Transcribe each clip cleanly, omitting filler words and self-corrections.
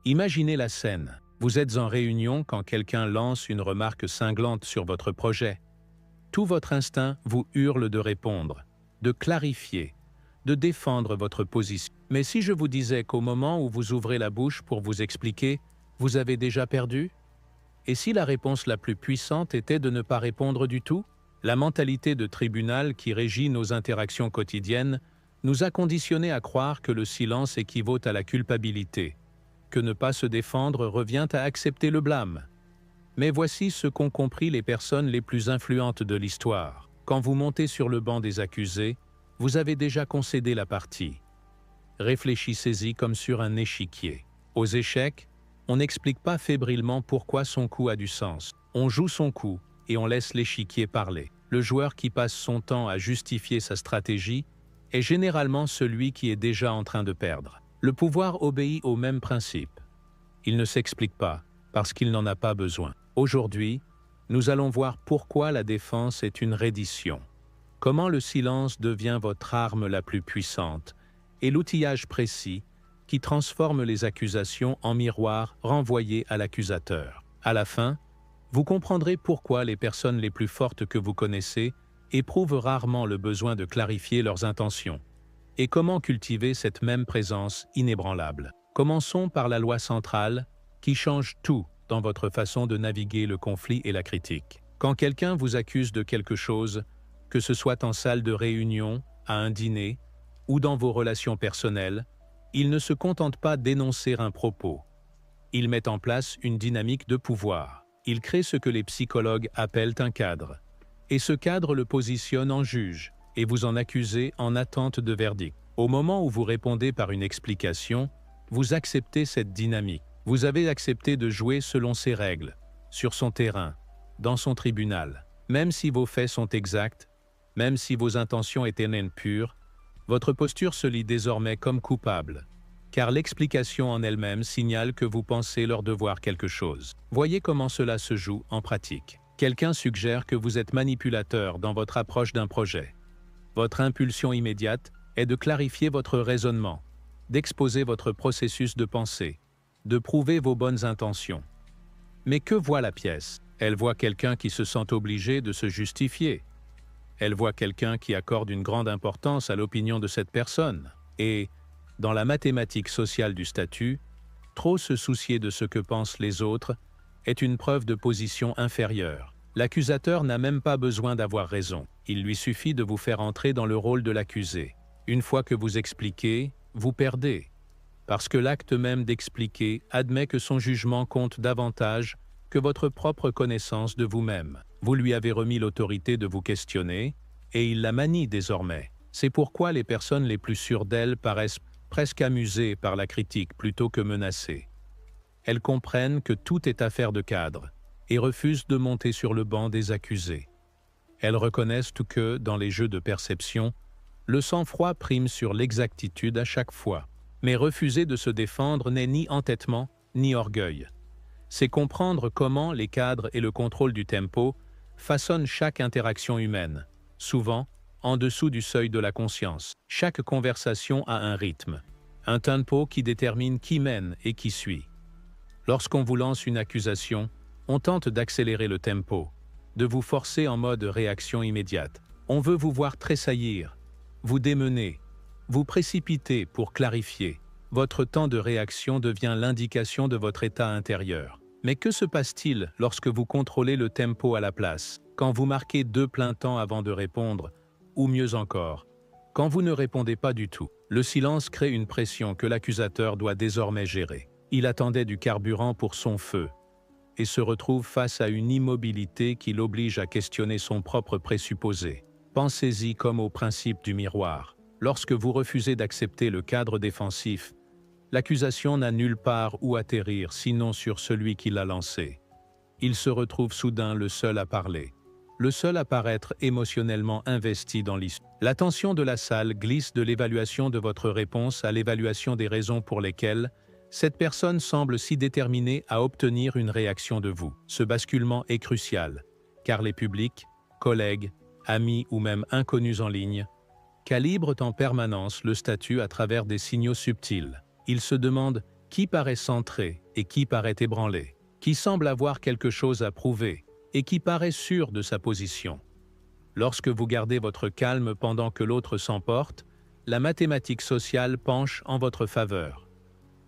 Imaginez la scène. Vous êtes en réunion quand quelqu'un lance une remarque cinglante sur votre projet. Tout votre instinct vous hurle de répondre, de clarifier, de défendre votre position. Mais si je vous disais qu'au moment où vous ouvrez la bouche pour vous expliquer, vous avez déjà perdu? Et si la réponse la plus puissante était de ne pas répondre du tout? La mentalité de tribunal qui régit nos interactions quotidiennes nous a conditionnés à croire que le silence équivaut à la culpabilité, que ne pas se défendre revient à accepter le blâme. Mais voici ce qu'ont compris les personnes les plus influentes de l'histoire. Quand vous montez sur le banc des accusés, vous avez déjà concédé la partie. Réfléchissez-y comme sur un échiquier. Aux échecs, on n'explique pas fébrilement pourquoi son coup a du sens. On joue son coup et on laisse l'échiquier parler. Le joueur qui passe son temps à justifier sa stratégie est généralement celui qui est déjà en train de perdre. Le pouvoir obéit au même principe. Il ne s'explique pas, parce qu'il n'en a pas besoin. Aujourd'hui, nous allons voir pourquoi la défense est une reddition. Comment le silence devient votre arme la plus puissante et l'outillage précis qui transforme les accusations en miroir renvoyé à l'accusateur. À la fin, vous comprendrez pourquoi les personnes les plus fortes que vous connaissez éprouvent rarement le besoin de clarifier leurs intentions et comment cultiver cette même présence inébranlable. Commençons par la loi centrale qui change tout dans votre façon de naviguer le conflit et la critique. Quand quelqu'un vous accuse de quelque chose, que ce soit en salle de réunion, à un dîner ou dans vos relations personnelles, il ne se contente pas d'énoncer un propos. Il met en place une dynamique de pouvoir. Il crée ce que les psychologues appellent un cadre. Et ce cadre le positionne en juge et vous en accusez en attente de verdict. Au moment où vous répondez par une explication, vous acceptez cette dynamique. Vous avez accepté de jouer selon ses règles, sur son terrain, dans son tribunal. Même si vos faits sont exacts, même si vos intentions étaient naines pures, votre posture se lit désormais comme coupable, car l'explication en elle-même signale que vous pensez leur devoir quelque chose. Voyez comment cela se joue en pratique. Quelqu'un suggère que vous êtes manipulateur dans votre approche d'un projet. Votre impulsion immédiate est de clarifier votre raisonnement, d'exposer votre processus de pensée, de prouver vos bonnes intentions. Mais que voit la pièce? Elle voit quelqu'un qui se sent obligé de se justifier. Elle voit quelqu'un qui accorde une grande importance à l'opinion de cette personne. Et, dans la mathématique sociale du statut, trop se soucier de ce que pensent les autres est une preuve de position inférieure. L'accusateur n'a même pas besoin d'avoir raison. Il lui suffit de vous faire entrer dans le rôle de l'accusé. Une fois que vous expliquez, vous perdez. Parce que l'acte même d'expliquer admet que son jugement compte davantage que votre propre connaissance de vous-même. Vous lui avez remis l'autorité de vous questionner, et il la manie désormais. C'est pourquoi les personnes les plus sûres d'elles paraissent presque amusées par la critique plutôt que menacées. Elles comprennent que tout est affaire de cadre, et refusent de monter sur le banc des accusés. Elles reconnaissent tout que, dans les jeux de perception, le sang-froid prime sur l'exactitude à chaque fois. Mais refuser de se défendre n'est ni entêtement, ni orgueil. C'est comprendre comment les cadres et le contrôle du tempo façonnent chaque interaction humaine, souvent en dessous du seuil de la conscience. Chaque conversation a un rythme, un tempo qui détermine qui mène et qui suit. Lorsqu'on vous lance une accusation, on tente d'accélérer le tempo, de vous forcer en mode réaction immédiate. On veut vous voir tressaillir, vous démener, vous précipiter pour clarifier. Votre temps de réaction devient l'indication de votre état intérieur. Mais que se passe-t-il lorsque vous contrôlez le tempo à la place, quand vous marquez 2 pleins temps avant de répondre, ou mieux encore, quand vous ne répondez pas du tout? Le silence crée une pression que l'accusateur doit désormais gérer. Il attendait du carburant pour son feu, et se retrouve face à une immobilité qui l'oblige à questionner son propre présupposé. Pensez-y comme au principe du miroir. Lorsque vous refusez d'accepter le cadre défensif, l'accusation n'a nulle part où atterrir sinon sur celui qui l'a lancé. Il se retrouve soudain le seul à parler, le seul à paraître émotionnellement investi dans l'histoire. L'attention de la salle glisse de l'évaluation de votre réponse à l'évaluation des raisons pour lesquelles cette personne semble si déterminée à obtenir une réaction de vous. Ce basculement est crucial, car les publics, collègues, amis ou même inconnus en ligne, calibrent en permanence le statut à travers des signaux subtils. Ils se demandent qui paraît centré et qui paraît ébranlé, qui semble avoir quelque chose à prouver et qui paraît sûr de sa position. Lorsque vous gardez votre calme pendant que l'autre s'emporte, la mathématique sociale penche en votre faveur.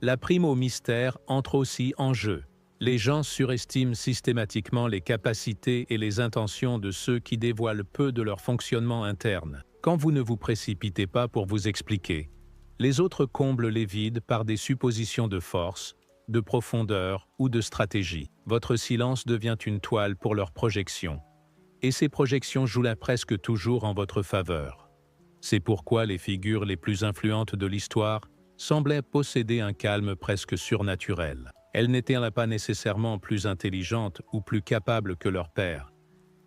La prime au mystère entre aussi en jeu. Les gens surestiment systématiquement les capacités et les intentions de ceux qui dévoilent peu de leur fonctionnement interne. Quand vous ne vous précipitez pas pour vous expliquer, les autres comblent les vides par des suppositions de force, de profondeur ou de stratégie. Votre silence devient une toile pour leurs projections. Et ces projections jouent là presque toujours en votre faveur. C'est pourquoi les figures les plus influentes de l'histoire semblaient posséder un calme presque surnaturel. Elles n'étaient pas nécessairement plus intelligentes ou plus capables que leurs pairs,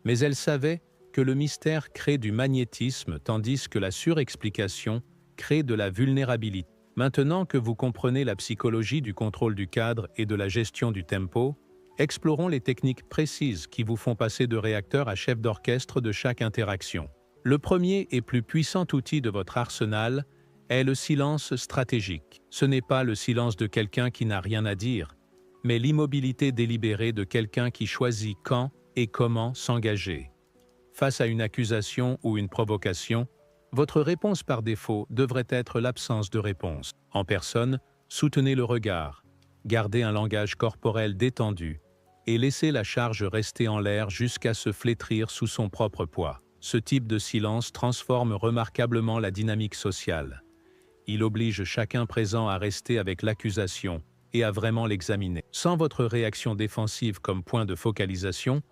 mais elles savaient que le mystère crée du magnétisme tandis que la surexplication crée de la vulnérabilité. Maintenant que vous comprenez la psychologie du contrôle du cadre et de la gestion du tempo, explorons les techniques précises qui vous font passer de réacteur à chef d'orchestre de chaque interaction. Le premier et plus puissant outil de votre arsenal est le silence stratégique. Ce n'est pas le silence de quelqu'un qui n'a rien à dire, mais l'immobilité délibérée de quelqu'un qui choisit quand et comment s'engager. Face à une accusation ou une provocation, votre réponse par défaut devrait être l'absence de réponse. En personne, soutenez le regard, gardez un langage corporel détendu et laissez la charge rester en l'air jusqu'à se flétrir sous son propre poids. Ce type de silence transforme remarquablement la dynamique sociale. Il oblige chacun présent à rester avec l'accusation et à vraiment l'examiner. Sans votre réaction défensive comme point de focalisation,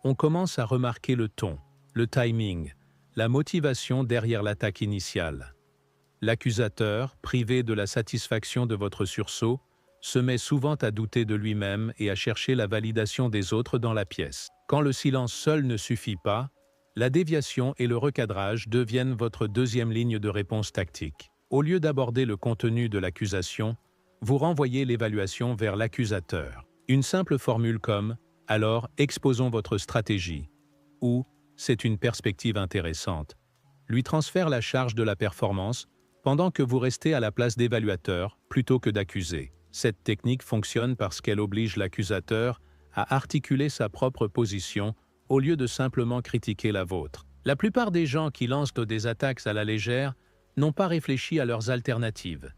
on commence à remarquer le ton, le timing, la motivation derrière l'attaque initiale. L'accusateur, privé de la satisfaction de votre sursaut, se met souvent à douter de lui-même et à chercher la validation des autres dans la pièce. Quand le silence seul ne suffit pas, la déviation et le recadrage deviennent votre deuxième ligne de réponse tactique. Au lieu d'aborder le contenu de l'accusation, vous renvoyez l'évaluation vers l'accusateur. Une simple formule comme « alors, exposons votre stratégie » ou « c'est une perspective intéressante » lui transfère la charge de la performance pendant que vous restez à la place d'évaluateur plutôt que d'accusé. Cette technique fonctionne parce qu'elle oblige l'accusateur à articuler sa propre position au lieu de simplement critiquer la vôtre. La plupart des gens qui lancent des attaques à la légère n'ont pas réfléchi à leurs alternatives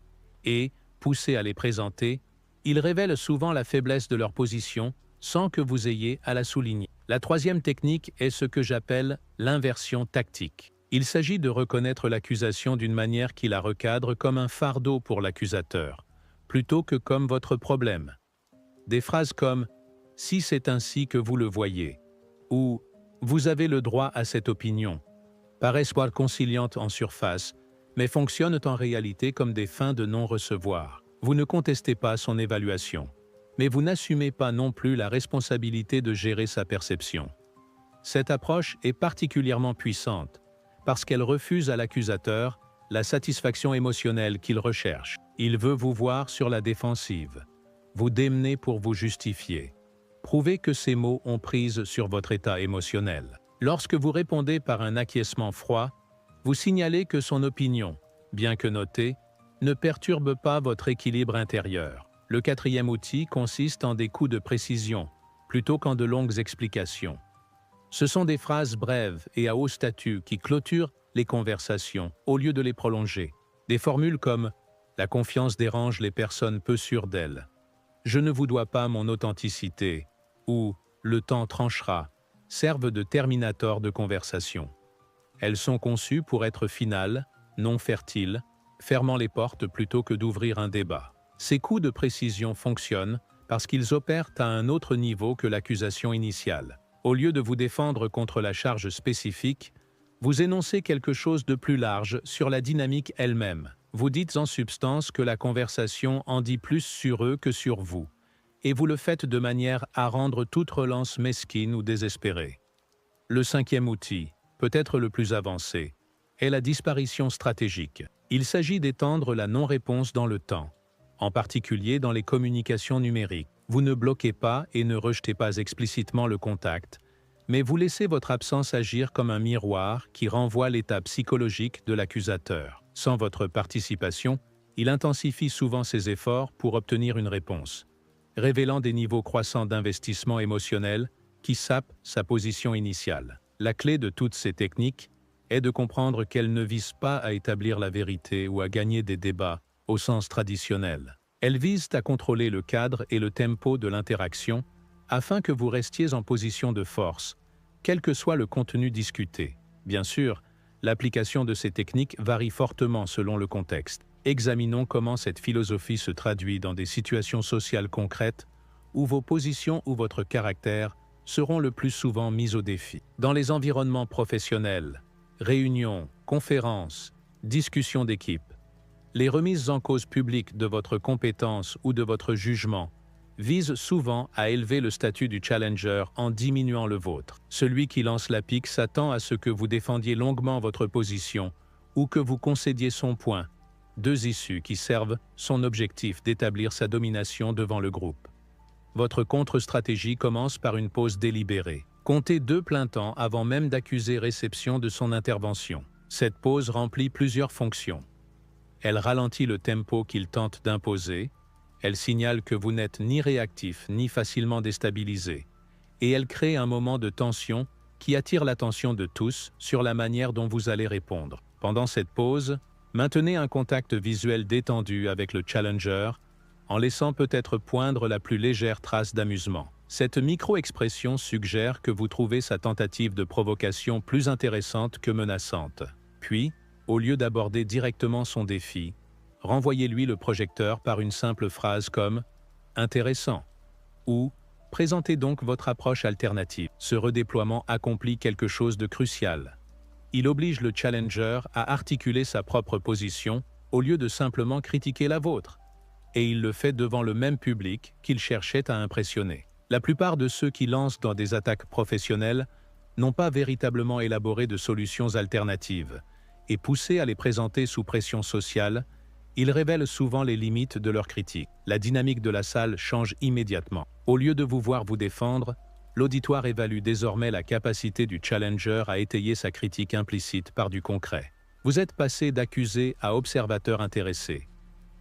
et, poussés à les présenter, ils révèlent souvent la faiblesse de leur position sans que vous ayez à la souligner. La troisième technique est ce que j'appelle l'inversion tactique. Il s'agit de reconnaître l'accusation d'une manière qui la recadre comme un fardeau pour l'accusateur, plutôt que comme votre problème. Des phrases comme « si c'est ainsi que vous le voyez » ou « vous avez le droit à cette opinion » paraissent conciliantes en surface, mais fonctionnent en réalité comme des fins de non-recevoir. Vous ne contestez pas son évaluation, mais vous n'assumez pas non plus la responsabilité de gérer sa perception. Cette approche est particulièrement puissante parce qu'elle refuse à l'accusateur la satisfaction émotionnelle qu'il recherche. Il veut vous voir sur la défensive, vous démener pour vous justifier. Prouvez que ces mots ont prise sur votre état émotionnel. Lorsque vous répondez par un acquiescement froid, vous signalez que son opinion, bien que notée, ne perturbe pas votre équilibre intérieur. Le quatrième outil consiste en des coups de précision, plutôt qu'en de longues explications. Ce sont des phrases brèves et à haut statut qui clôturent les conversations au lieu de les prolonger. Des formules comme « La confiance dérange les personnes peu sûres d'elles »,« Je ne vous dois pas mon authenticité » ou « Le temps tranchera » servent de terminator de conversation. Elles sont conçues pour être finales, non fertiles, fermant les portes plutôt que d'ouvrir un débat. Ces coups de précision fonctionnent parce qu'ils opèrent à un autre niveau que l'accusation initiale. Au lieu de vous défendre contre la charge spécifique, vous énoncez quelque chose de plus large sur la dynamique elle-même. Vous dites en substance que la conversation en dit plus sur eux que sur vous, et vous le faites de manière à rendre toute relance mesquine ou désespérée. Le cinquième outil, peut-être le plus avancé, est la disparition stratégique. Il s'agit d'étendre la non-réponse dans le temps, en particulier dans les communications numériques. Vous ne bloquez pas et ne rejetez pas explicitement le contact, mais vous laissez votre absence agir comme un miroir qui renvoie l'état psychologique de l'accusateur. Sans votre participation, Il intensifie souvent ses efforts pour obtenir une réponse, révélant des niveaux croissants d'investissement émotionnel qui sapent sa position initiale. La clé de toutes ces techniques est de comprendre qu'elles ne visent pas à établir la vérité ou à gagner des débats au sens traditionnel. Elles visent à contrôler le cadre et le tempo de l'interaction afin que vous restiez en position de force, quel que soit le contenu discuté. Bien sûr, l'application de ces techniques varie fortement selon le contexte. Examinons comment cette philosophie se traduit dans des situations sociales concrètes où vos positions ou votre caractère seront le plus souvent mis au défi. Dans les environnements professionnels, réunions, conférences, discussions d'équipe, les remises en cause publiques de votre compétence ou de votre jugement visent souvent à élever le statut du challenger en diminuant le vôtre. Celui qui lance la pique s'attend à ce que vous défendiez longuement votre position ou que vous concédiez son point, deux issues qui servent son objectif d'établir sa domination devant le groupe. Votre contre-stratégie commence par une pause délibérée. Comptez 2 pleins temps avant même d'accuser réception de son intervention. Cette pause remplit plusieurs fonctions. Elle ralentit le tempo qu'il tente d'imposer, elle signale que vous n'êtes ni réactif ni facilement déstabilisé, et elle crée un moment de tension qui attire l'attention de tous sur la manière dont vous allez répondre. Pendant cette pause, maintenez un contact visuel détendu avec le challenger, en laissant peut-être poindre la plus légère trace d'amusement. Cette micro-expression suggère que vous trouvez sa tentative de provocation plus intéressante que menaçante. Puis, au lieu d'aborder directement son défi, renvoyez-lui le projecteur par une simple phrase comme « intéressant » ou « présentez donc votre approche alternative ». Ce redéploiement accomplit quelque chose de crucial. Il oblige le challenger à articuler sa propre position au lieu de simplement critiquer la vôtre. Et il le fait devant le même public qu'il cherchait à impressionner. La plupart de ceux qui lancent dans des attaques professionnelles n'ont pas véritablement élaboré de solutions alternatives, et poussés à les présenter sous pression sociale, ils révèlent souvent les limites de leur critique. La dynamique de la salle change immédiatement. Au lieu de vous voir vous défendre, l'auditoire évalue désormais la capacité du challenger à étayer sa critique implicite par du concret. Vous êtes passé d'accusé à observateur intéressé,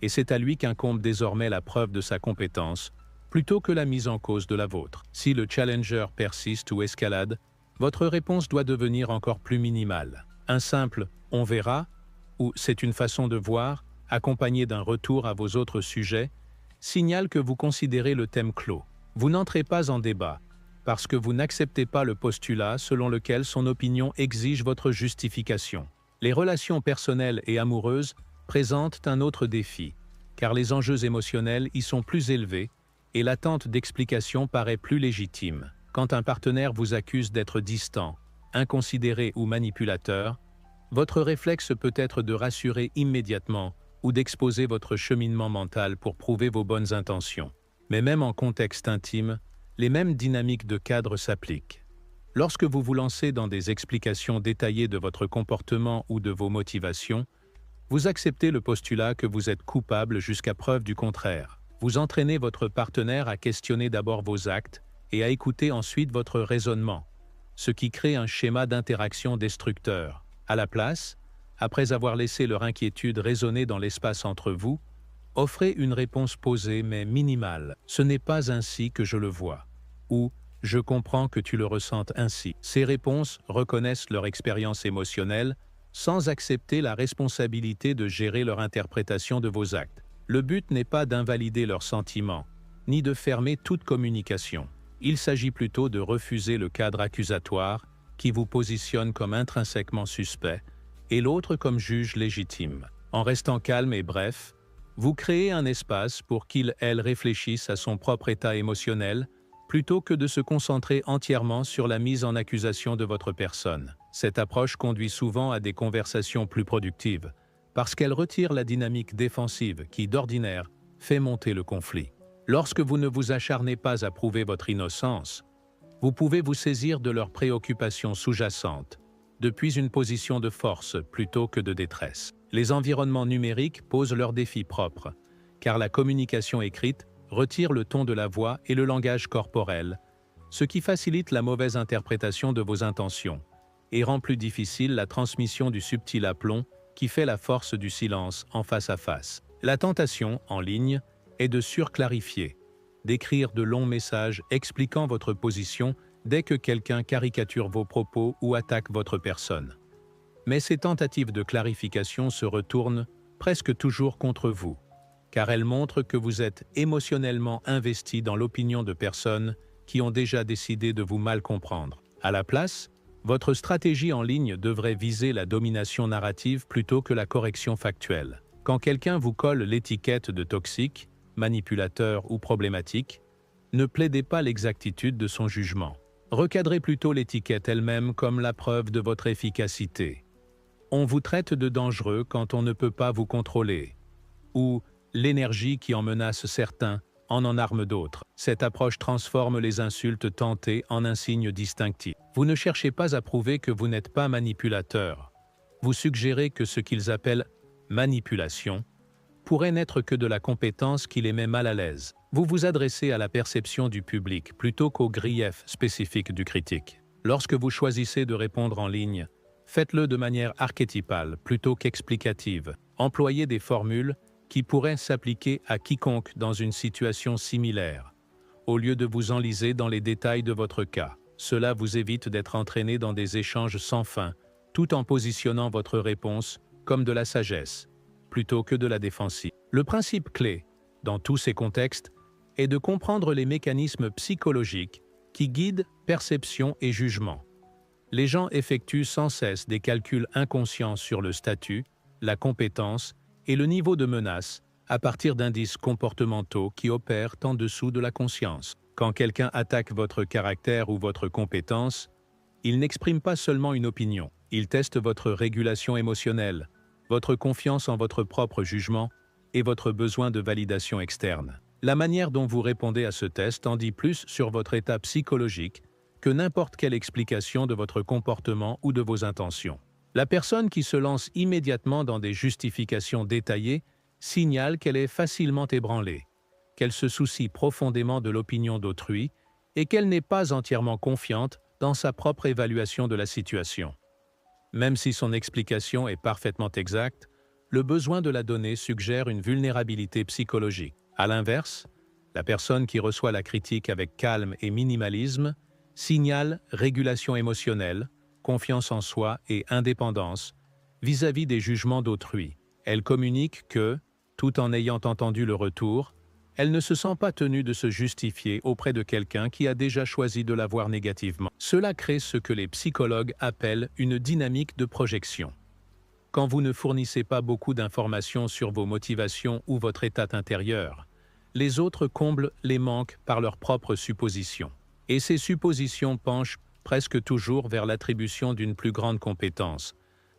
et c'est à lui qu'incombe désormais la preuve de sa compétence, plutôt que la mise en cause de la vôtre. Si le challenger persiste ou escalade, votre réponse doit devenir encore plus minimale. Un simple « on verra » ou « c'est une façon de voir » accompagné d'un retour à vos autres sujets, signale que vous considérez le thème clos. Vous n'entrez pas en débat, parce que vous n'acceptez pas le postulat selon lequel son opinion exige votre justification. Les relations personnelles et amoureuses présentent un autre défi, car les enjeux émotionnels y sont plus élevés et l'attente d'explications paraît plus légitime. Quand un partenaire vous accuse d'être distant, inconsidéré ou manipulateur, votre réflexe peut être de rassurer immédiatement ou d'exposer votre cheminement mental pour prouver vos bonnes intentions. Mais même en contexte intime, les mêmes dynamiques de cadre s'appliquent. Lorsque vous vous lancez dans des explications détaillées de votre comportement ou de vos motivations, vous acceptez le postulat que vous êtes coupable jusqu'à preuve du contraire. Vous entraînez votre partenaire à questionner d'abord vos actes et à écouter ensuite votre raisonnement, ce qui crée un schéma d'interaction destructeur. À la place, après avoir laissé leur inquiétude résonner dans l'espace entre vous, offrez une réponse posée mais minimale. « Ce n'est pas ainsi que je le vois » ou « Je comprends que tu le ressentes ainsi ». Ces réponses reconnaissent leur expérience émotionnelle sans accepter la responsabilité de gérer leur interprétation de vos actes. Le but n'est pas d'invalider leurs sentiments, ni de fermer toute communication. Il s'agit plutôt de refuser le cadre accusatoire qui vous positionne comme intrinsèquement suspect et l'autre comme juge légitime. En restant calme et bref, vous créez un espace pour qu'il/elle réfléchisse à son propre état émotionnel plutôt que de se concentrer entièrement sur la mise en accusation de votre personne. Cette approche conduit souvent à des conversations plus productives parce qu'elle retire la dynamique défensive qui, d'ordinaire, fait monter le conflit. Lorsque vous ne vous acharnez pas à prouver votre innocence, vous pouvez vous saisir de leurs préoccupations sous-jacentes, depuis une position de force plutôt que de détresse. Les environnements numériques posent leurs défis propres, car la communication écrite retire le ton de la voix et le langage corporel, ce qui facilite la mauvaise interprétation de vos intentions et rend plus difficile la transmission du subtil aplomb qui fait la force du silence en face à face. La tentation, en ligne, est de surclarifier, d'écrire de longs messages expliquant votre position dès que quelqu'un caricature vos propos ou attaque votre personne. Mais ces tentatives de clarification se retournent presque toujours contre vous, car elles montrent que vous êtes émotionnellement investi dans l'opinion de personnes qui ont déjà décidé de vous mal comprendre. À la place, votre stratégie en ligne devrait viser la domination narrative plutôt que la correction factuelle. Quand quelqu'un vous colle l'étiquette de toxique, manipulateur ou problématique, ne plaidez pas l'exactitude de son jugement. Recadrez plutôt l'étiquette elle-même comme la preuve de votre efficacité. On vous traite de dangereux quand on ne peut pas vous contrôler, ou l'énergie qui en menace certains en arme d'autres. Cette approche transforme les insultes tentées en un signe distinctif. Vous ne cherchez pas à prouver que vous n'êtes pas manipulateur. Vous suggérez que ce qu'ils appellent manipulation pourrait n'être que de la compétence qui les met mal à l'aise. Vous vous adressez à la perception du public plutôt qu'aux griefs spécifiques du critique. Lorsque vous choisissez de répondre en ligne, faites-le de manière archétypale plutôt qu'explicative. Employez des formules qui pourraient s'appliquer à quiconque dans une situation similaire, au lieu de vous enliser dans les détails de votre cas. Cela vous évite d'être entraîné dans des échanges sans fin, tout en positionnant votre réponse comme de la sagesse, plutôt que de la défensive. Le principe clé, dans tous ces contextes, est de comprendre les mécanismes psychologiques qui guident perception et jugement. Les gens effectuent sans cesse des calculs inconscients sur le statut, la compétence et le niveau de menace à partir d'indices comportementaux qui opèrent en dessous de la conscience. Quand quelqu'un attaque votre caractère ou votre compétence, il n'exprime pas seulement une opinion, il teste votre régulation émotionnelle, votre confiance en votre propre jugement et votre besoin de validation externe. La manière dont vous répondez à ce test en dit plus sur votre état psychologique que n'importe quelle explication de votre comportement ou de vos intentions. La personne qui se lance immédiatement dans des justifications détaillées signale qu'elle est facilement ébranlée, qu'elle se soucie profondément de l'opinion d'autrui et qu'elle n'est pas entièrement confiante dans sa propre évaluation de la situation. Même si son explication est parfaitement exacte, le besoin de la donner suggère une vulnérabilité psychologique. À l'inverse, la personne qui reçoit la critique avec calme et minimalisme signale régulation émotionnelle, confiance en soi et indépendance vis-à-vis des jugements d'autrui. Elle communique que, tout en ayant entendu le retour, elle ne se sent pas tenue de se justifier auprès de quelqu'un qui a déjà choisi de la voir négativement. Cela crée ce que les psychologues appellent une dynamique de projection. Quand vous ne fournissez pas beaucoup d'informations sur vos motivations ou votre état intérieur, les autres comblent les manques par leurs propres suppositions. Et ces suppositions penchent presque toujours vers l'attribution d'une plus grande compétence,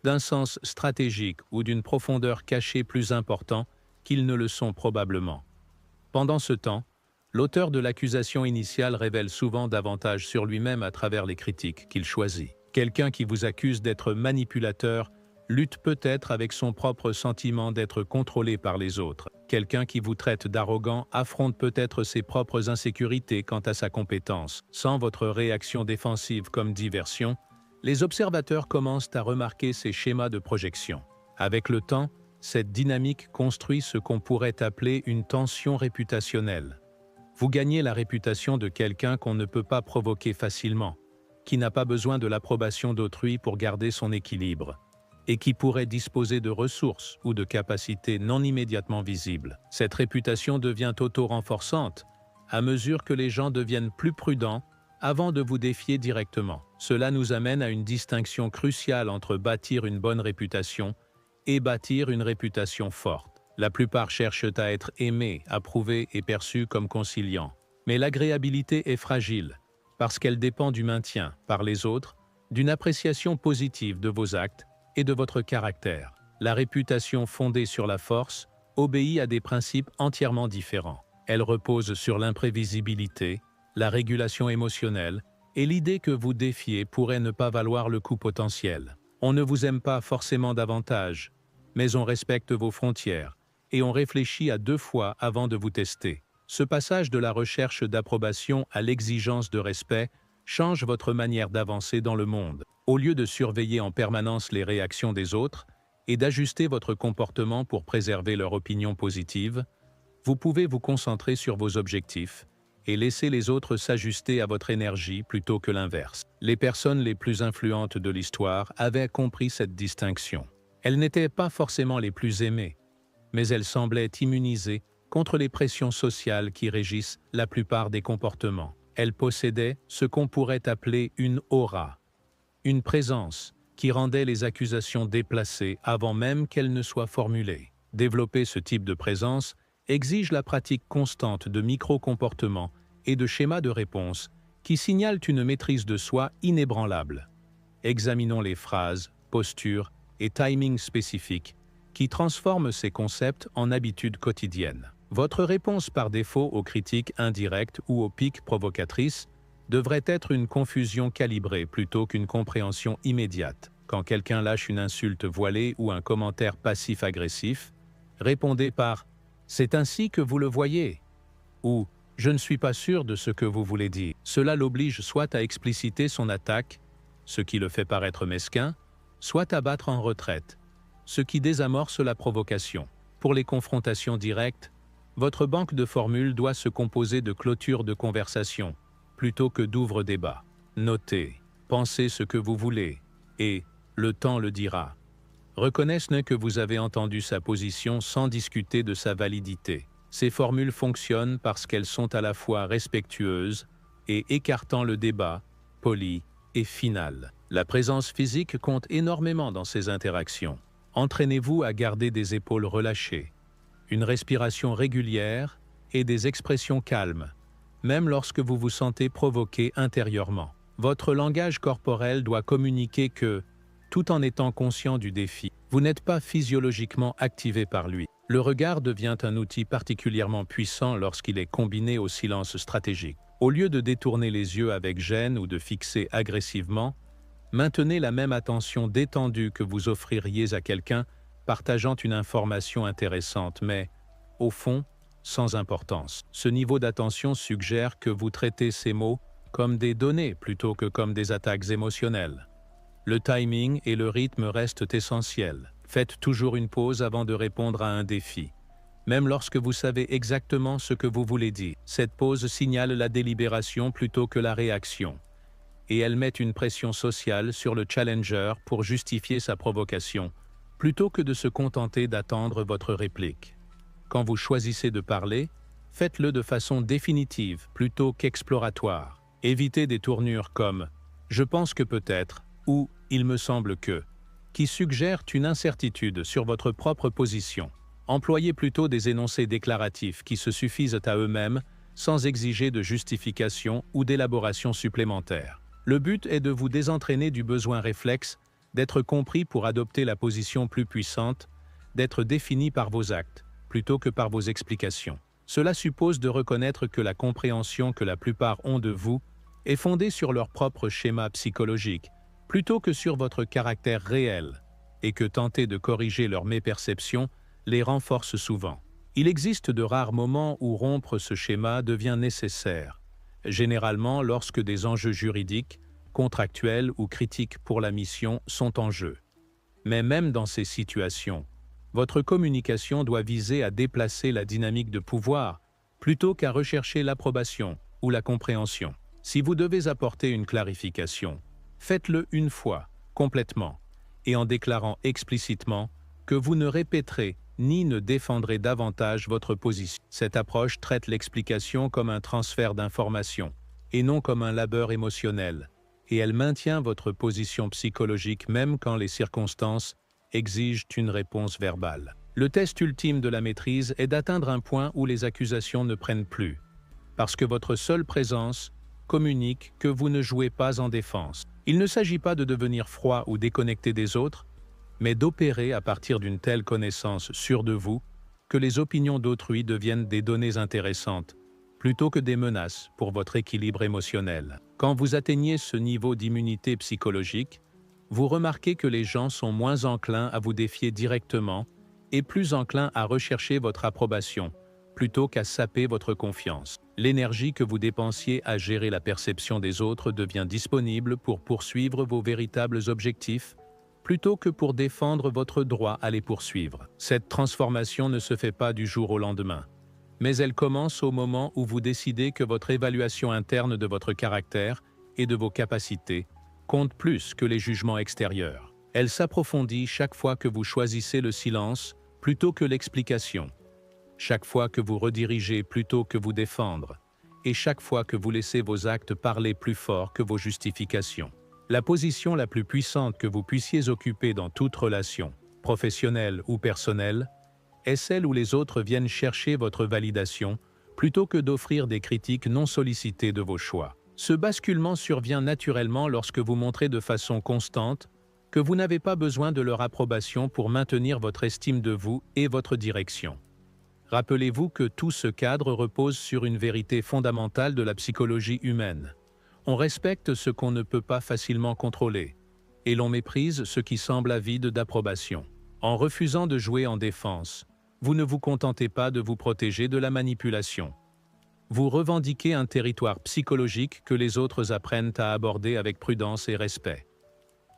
d'un sens stratégique ou d'une profondeur cachée plus important qu'ils ne le sont probablement. Pendant ce temps, l'auteur de l'accusation initiale révèle souvent davantage sur lui-même à travers les critiques qu'il choisit. Quelqu'un qui vous accuse d'être manipulateur lutte peut-être avec son propre sentiment d'être contrôlé par les autres. Quelqu'un qui vous traite d'arrogant affronte peut-être ses propres insécurités quant à sa compétence. Sans votre réaction défensive comme diversion, les observateurs commencent à remarquer ces schémas de projection. Avec le temps, cette dynamique construit ce qu'on pourrait appeler une tension réputationnelle. Vous gagnez la réputation de quelqu'un qu'on ne peut pas provoquer facilement, qui n'a pas besoin de l'approbation d'autrui pour garder son équilibre, et qui pourrait disposer de ressources ou de capacités non immédiatement visibles. Cette réputation devient auto-renforçante à mesure que les gens deviennent plus prudents avant de vous défier directement. Cela nous amène à une distinction cruciale entre bâtir une bonne réputation et bâtir une réputation forte. La plupart cherchent à être aimés, approuvés et perçus comme conciliants. Mais l'agréabilité est fragile, parce qu'elle dépend du maintien, par les autres, d'une appréciation positive de vos actes et de votre caractère. La réputation fondée sur la force obéit à des principes entièrement différents. Elle repose sur l'imprévisibilité, la régulation émotionnelle et l'idée que vous défier pourrait ne pas valoir le coup potentiel. On ne vous aime pas forcément davantage, mais on respecte vos frontières et on réfléchit à 2 fois avant de vous tester. Ce passage de la recherche d'approbation à l'exigence de respect change votre manière d'avancer dans le monde. Au lieu de surveiller en permanence les réactions des autres et d'ajuster votre comportement pour préserver leur opinion positive, vous pouvez vous concentrer sur vos objectifs et laisser les autres s'ajuster à votre énergie plutôt que l'inverse. Les personnes les plus influentes de l'histoire avaient compris cette distinction. Elles n'étaient pas forcément les plus aimées, mais elles semblaient immunisées contre les pressions sociales qui régissent la plupart des comportements. Elles possédaient ce qu'on pourrait appeler une aura, une présence qui rendait les accusations déplacées avant même qu'elles ne soient formulées. Développer ce type de présence exige la pratique constante de micro-comportements et de schémas de réponse qui signalent une maîtrise de soi inébranlable. Examinons les phrases, postures et timings spécifiques qui transforment ces concepts en habitudes quotidiennes. Votre réponse par défaut aux critiques indirectes ou aux piques provocatrices devrait être une confusion calibrée plutôt qu'une compréhension immédiate. Quand quelqu'un lâche une insulte voilée ou un commentaire passif-agressif, répondez par « C'est ainsi que vous le voyez » ou « Je ne suis pas sûr de ce que vous voulez dire ». Cela l'oblige soit à expliciter son attaque, ce qui le fait paraître mesquin, soit à battre en retraite, ce qui désamorce la provocation. Pour les confrontations directes, votre banque de formules doit se composer de clôtures de conversation, plutôt que d'ouvre-débat. Notez, pensez ce que vous voulez, et le temps le dira. Reconnaissez que vous avez entendu sa position sans discuter de sa validité. Ces formules fonctionnent parce qu'elles sont à la fois respectueuses et écartant le débat, poli et final. La présence physique compte énormément dans ces interactions. Entraînez-vous à garder des épaules relâchées, une respiration régulière et des expressions calmes, même lorsque vous vous sentez provoqué intérieurement. Votre langage corporel doit communiquer que, tout en étant conscient du défi, vous n'êtes pas physiologiquement activé par lui. Le regard devient un outil particulièrement puissant lorsqu'il est combiné au silence stratégique. Au lieu de détourner les yeux avec gêne ou de fixer agressivement, maintenez la même attention détendue que vous offririez à quelqu'un partageant une information intéressante, mais, au fond, sans importance. Ce niveau d'attention suggère que vous traitez ces mots comme des données plutôt que comme des attaques émotionnelles. Le timing et le rythme restent essentiels. Faites toujours une pause avant de répondre à un défi, même lorsque vous savez exactement ce que vous voulez dire. Cette pause signale la délibération plutôt que la réaction, et elle met une pression sociale sur le challenger pour justifier sa provocation, plutôt que de se contenter d'attendre votre réplique. Quand vous choisissez de parler, faites-le de façon définitive plutôt qu'exploratoire. Évitez des tournures comme « je pense que peut-être » ou « il me semble que », qui suggèrent une incertitude sur votre propre position. Employez plutôt des énoncés déclaratifs qui se suffisent à eux-mêmes sans exiger de justification ou d'élaboration supplémentaire. Le but est de vous désentraîner du besoin réflexe, d'être compris pour adopter la position plus puissante, d'être défini par vos actes, plutôt que par vos explications. Cela suppose de reconnaître que la compréhension que la plupart ont de vous est fondée sur leur propre schéma psychologique, plutôt que sur votre caractère réel, et que tenter de corriger leur méperception les renforce souvent. Il existe de rares moments où rompre ce schéma devient nécessaire, généralement lorsque des enjeux juridiques, contractuels ou critiques pour la mission sont en jeu. Mais même dans ces situations, votre communication doit viser à déplacer la dynamique de pouvoir plutôt qu'à rechercher l'approbation ou la compréhension. Si vous devez apporter une clarification, faites-le une fois, complètement, et en déclarant explicitement que vous ne répéterez ni ne défendrez davantage votre position. Cette approche traite l'explication comme un transfert d'informations et non comme un labeur émotionnel, et elle maintient votre position psychologique même quand les circonstances exigent une réponse verbale. Le test ultime de la maîtrise est d'atteindre un point où les accusations ne prennent plus, parce que votre seule présence communique que vous ne jouez pas en défense. Il ne s'agit pas de devenir froid ou déconnecté des autres, mais d'opérer à partir d'une telle connaissance sûre de vous que les opinions d'autrui deviennent des données intéressantes, plutôt que des menaces pour votre équilibre émotionnel. Quand vous atteignez ce niveau d'immunité psychologique, vous remarquez que les gens sont moins enclins à vous défier directement et plus enclins à rechercher votre approbation, plutôt qu'à saper votre confiance. L'énergie que vous dépensiez à gérer la perception des autres devient disponible pour poursuivre vos véritables objectifs, plutôt que pour défendre votre droit à les poursuivre. Cette transformation ne se fait pas du jour au lendemain, mais elle commence au moment où vous décidez que votre évaluation interne de votre caractère et de vos capacités compte plus que les jugements extérieurs. Elle s'approfondit chaque fois que vous choisissez le silence plutôt que l'explication, chaque fois que vous redirigez plutôt que vous défendre, et chaque fois que vous laissez vos actes parler plus fort que vos justifications. La position la plus puissante que vous puissiez occuper dans toute relation, professionnelle ou personnelle, est celle où les autres viennent chercher votre validation plutôt que d'offrir des critiques non sollicitées de vos choix. Ce basculement survient naturellement lorsque vous montrez de façon constante que vous n'avez pas besoin de leur approbation pour maintenir votre estime de vous et votre direction. Rappelez-vous que tout ce cadre repose sur une vérité fondamentale de la psychologie humaine. On respecte ce qu'on ne peut pas facilement contrôler, et l'on méprise ce qui semble avide d'approbation. En refusant de jouer en défense, vous ne vous contentez pas de vous protéger de la manipulation. Vous revendiquez un territoire psychologique que les autres apprennent à aborder avec prudence et respect.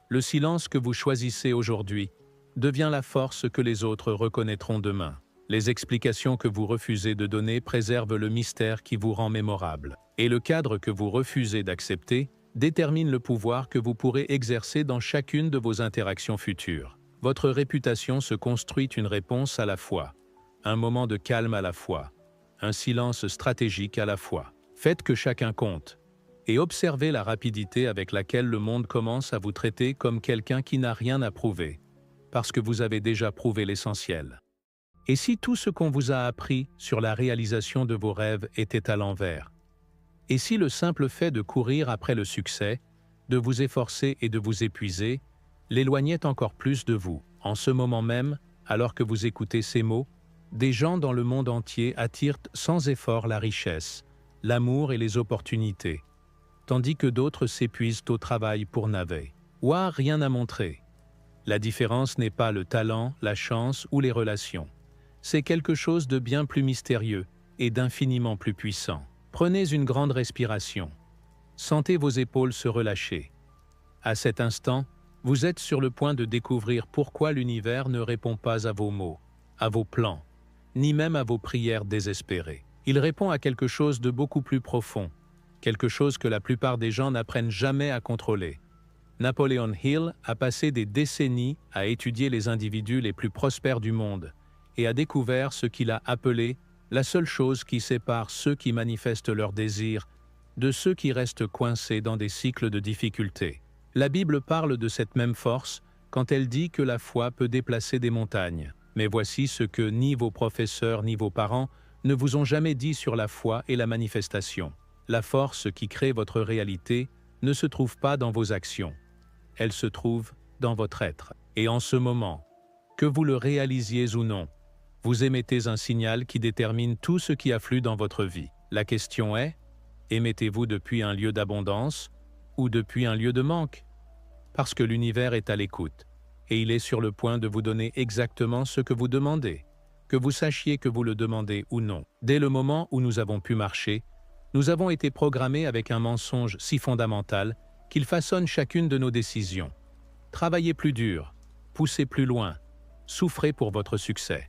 Le silence que vous choisissez aujourd'hui devient la force que les autres reconnaîtront demain. Les explications que vous refusez de donner préservent le mystère qui vous rend mémorable. Et le cadre que vous refusez d'accepter détermine le pouvoir que vous pourrez exercer dans chacune de vos interactions futures. Votre réputation se construit une réponse à la fois, un moment de calme à la fois, un silence stratégique à la fois. Faites que chacun compte, et observez la rapidité avec laquelle le monde commence à vous traiter comme quelqu'un qui n'a rien à prouver, parce que vous avez déjà prouvé l'essentiel. Et si tout ce qu'on vous a appris sur la réalisation de vos rêves était à l'envers? Et si le simple fait de courir après le succès, de vous efforcer et de vous épuiser, l'éloignait encore plus de vous? En ce moment même, alors que vous écoutez ces mots, des gens dans le monde entier attirent sans effort la richesse, l'amour et les opportunités, tandis que d'autres s'épuisent au travail pour navet. Ouah, rien à montrer. La différence n'est pas le talent, la chance ou les relations. C'est quelque chose de bien plus mystérieux et d'infiniment plus puissant. Prenez une grande respiration. Sentez vos épaules se relâcher. À cet instant, vous êtes sur le point de découvrir pourquoi l'univers ne répond pas à vos mots, à vos plans, ni même à vos prières désespérées. Il répond à quelque chose de beaucoup plus profond, quelque chose que la plupart des gens n'apprennent jamais à contrôler. Napoleon Hill a passé des décennies à étudier les individus les plus prospères du monde et a découvert ce qu'il a appelé la seule chose qui sépare ceux qui manifestent leurs désirs de ceux qui restent coincés dans des cycles de difficultés. La Bible parle de cette même force quand elle dit que la foi peut déplacer des montagnes. Mais voici ce que ni vos professeurs ni vos parents ne vous ont jamais dit sur la foi et la manifestation. La force qui crée votre réalité ne se trouve pas dans vos actions. Elle se trouve dans votre être. Et en ce moment, que vous le réalisiez ou non, vous émettez un signal qui détermine tout ce qui afflue dans votre vie. La question est, émettez-vous depuis un lieu d'abondance ou depuis un lieu de manque? Parce que l'univers est à l'écoute, et il est sur le point de vous donner exactement ce que vous demandez, que vous sachiez que vous le demandez ou non. Dès le moment où nous avons pu marcher, nous avons été programmés avec un mensonge si fondamental qu'il façonne chacune de nos décisions. Travaillez plus dur, poussez plus loin, souffrez pour votre succès.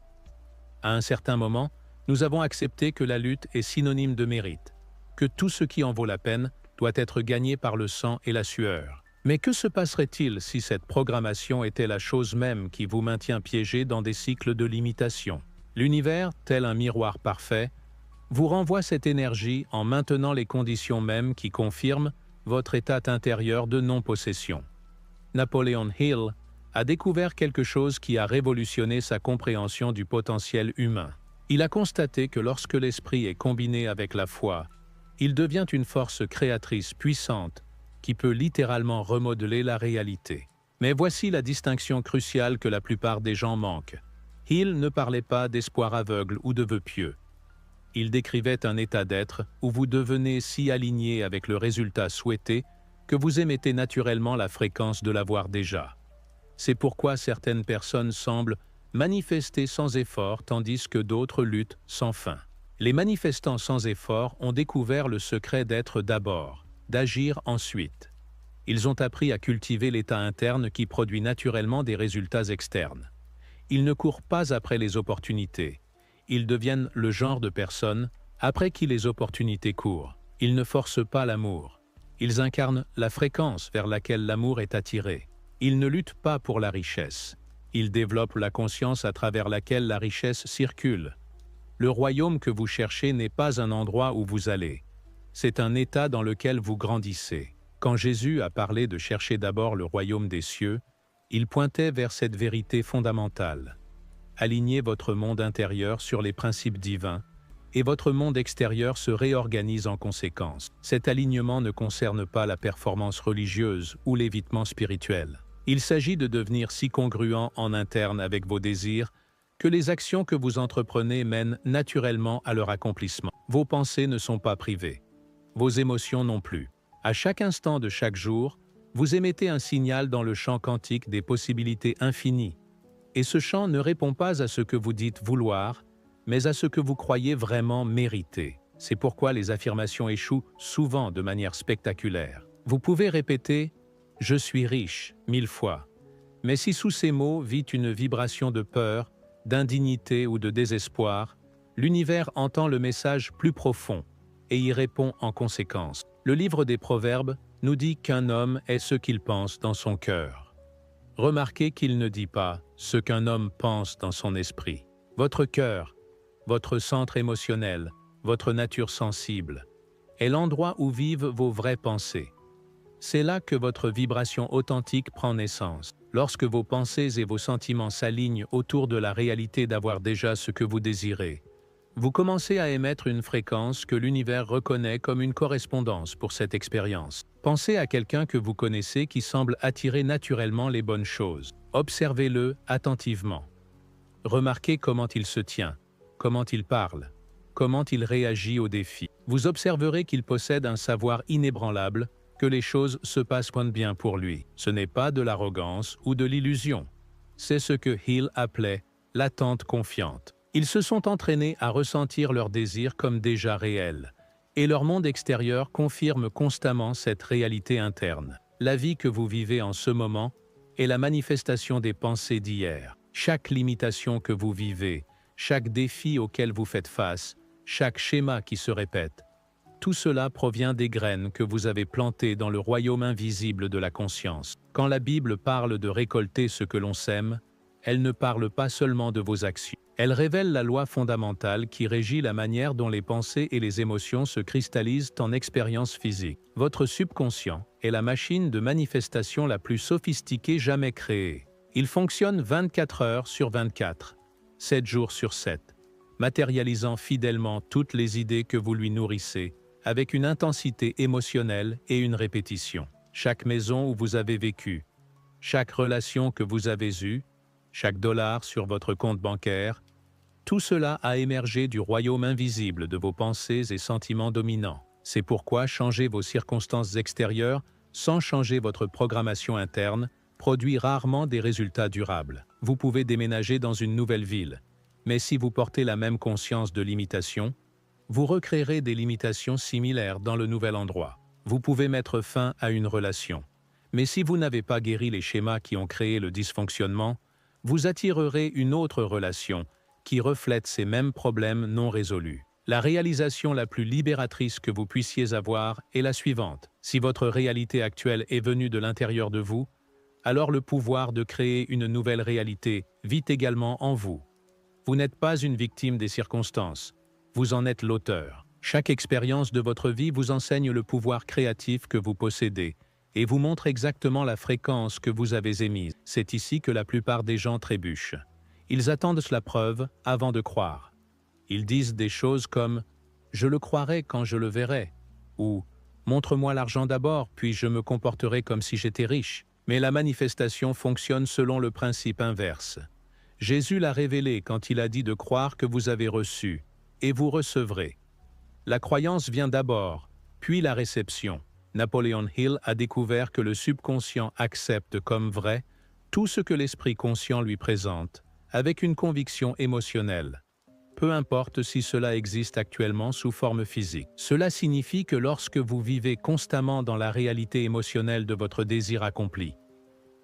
À un certain moment, nous avons accepté que la lutte est synonyme de mérite, que tout ce qui en vaut la peine doit être gagné par le sang et la sueur. Mais que se passerait-il si cette programmation était la chose même qui vous maintient piégé dans des cycles de limitation? L'univers, tel un miroir parfait, vous renvoie cette énergie en maintenant les conditions mêmes qui confirment votre état intérieur de non-possession. Napoleon Hill a découvert quelque chose qui a révolutionné sa compréhension du potentiel humain. Il a constaté que lorsque l'esprit est combiné avec la foi, il devient une force créatrice puissante qui peut littéralement remodeler la réalité. Mais voici la distinction cruciale que la plupart des gens manquent. Hill ne parlait pas d'espoir aveugle ou de vœux pieux. Il décrivait un état d'être où vous devenez si aligné avec le résultat souhaité que vous émettez naturellement la fréquence de l'avoir déjà. C'est pourquoi certaines personnes semblent manifester sans effort tandis que d'autres luttent sans fin. Les manifestants sans effort ont découvert le secret d'être d'abord, d'agir ensuite. Ils ont appris à cultiver l'état interne qui produit naturellement des résultats externes. Ils ne courent pas après les opportunités. Ils deviennent le genre de personnes après qui les opportunités courent. Ils ne forcent pas l'amour. Ils incarnent la fréquence vers laquelle l'amour est attiré. Ils ne luttent pas pour la richesse. Ils développent la conscience à travers laquelle la richesse circule. Le royaume que vous cherchez n'est pas un endroit où vous allez. C'est un état dans lequel vous grandissez. Quand Jésus a parlé de chercher d'abord le royaume des cieux, il pointait vers cette vérité fondamentale. Alignez votre monde intérieur sur les principes divins, et votre monde extérieur se réorganise en conséquence. Cet alignement ne concerne pas la performance religieuse ou l'évitement spirituel. Il s'agit de devenir si congruent en interne avec vos désirs que les actions que vous entreprenez mènent naturellement à leur accomplissement. Vos pensées ne sont pas privées. Vos émotions non plus. À chaque instant de chaque jour, vous émettez un signal dans le champ quantique des possibilités infinies. Et ce champ ne répond pas à ce que vous dites vouloir, mais à ce que vous croyez vraiment mériter. C'est pourquoi les affirmations échouent souvent de manière spectaculaire. Vous pouvez répéter « Je suis riche » 1000 fois, mais si sous ces mots vit une vibration de peur, d'indignité ou de désespoir, l'univers entend le message plus profond et y répond en conséquence. Le livre des Proverbes nous dit qu'un homme est ce qu'il pense dans son cœur. Remarquez qu'il ne dit pas ce qu'un homme pense dans son esprit. Votre cœur, votre centre émotionnel, votre nature sensible, est l'endroit où vivent vos vraies pensées. C'est là que votre vibration authentique prend naissance. Lorsque vos pensées et vos sentiments s'alignent autour de la réalité d'avoir déjà ce que vous désirez, vous commencez à émettre une fréquence que l'univers reconnaît comme une correspondance pour cette expérience. Pensez à quelqu'un que vous connaissez qui semble attirer naturellement les bonnes choses. Observez-le attentivement. Remarquez comment il se tient, comment il parle, comment il réagit aux défis. Vous observerez qu'il possède un savoir inébranlable, que les choses se passent bien pour lui. Ce n'est pas de l'arrogance ou de l'illusion. C'est ce que Hill appelait l'attente confiante. Ils se sont entraînés à ressentir leurs désirs comme déjà réels, et leur monde extérieur confirme constamment cette réalité interne. La vie que vous vivez en ce moment est la manifestation des pensées d'hier. Chaque limitation que vous vivez, chaque défi auquel vous faites face, chaque schéma qui se répète, tout cela provient des graines que vous avez plantées dans le royaume invisible de la conscience. Quand la Bible parle de récolter ce que l'on sème, elle ne parle pas seulement de vos actions. Elle révèle la loi fondamentale qui régit la manière dont les pensées et les émotions se cristallisent en expérience physique. Votre subconscient est la machine de manifestation la plus sophistiquée jamais créée. Il fonctionne 24 heures sur 24, 7 jours sur 7, matérialisant fidèlement toutes les idées que vous lui nourrissez, avec une intensité émotionnelle et une répétition. Chaque maison où vous avez vécu, chaque relation que vous avez eue, chaque dollar sur votre compte bancaire, tout cela a émergé du royaume invisible de vos pensées et sentiments dominants. C'est pourquoi changer vos circonstances extérieures sans changer votre programmation interne produit rarement des résultats durables. Vous pouvez déménager dans une nouvelle ville, mais si vous portez la même conscience de limitation, vous recréerez des limitations similaires dans le nouvel endroit. Vous pouvez mettre fin à une relation, mais si vous n'avez pas guéri les schémas qui ont créé le dysfonctionnement, vous attirerez une autre relation qui reflète ces mêmes problèmes non résolus. La réalisation la plus libératrice que vous puissiez avoir est la suivante. Si votre réalité actuelle est venue de l'intérieur de vous, alors le pouvoir de créer une nouvelle réalité vit également en vous. Vous n'êtes pas une victime des circonstances, vous en êtes l'auteur. Chaque expérience de votre vie vous enseigne le pouvoir créatif que vous possédez et vous montre exactement la fréquence que vous avez émise. C'est ici que la plupart des gens trébuchent. Ils attendent la preuve avant de croire. Ils disent des choses comme « je le croirai quand je le verrai » ou « montre-moi l'argent d'abord, puis je me comporterai comme si j'étais riche ». Mais la manifestation fonctionne selon le principe inverse. Jésus l'a révélé quand il a dit de croire que vous avez reçu, et vous recevrez. La croyance vient d'abord, puis la réception. Napoleon Hill a découvert que le subconscient accepte comme vrai tout ce que l'esprit conscient lui présente, avec une conviction émotionnelle. peu importe si cela existe actuellement sous forme physique. Cela signifie que lorsque vous vivez constamment dans la réalité émotionnelle de votre désir accompli,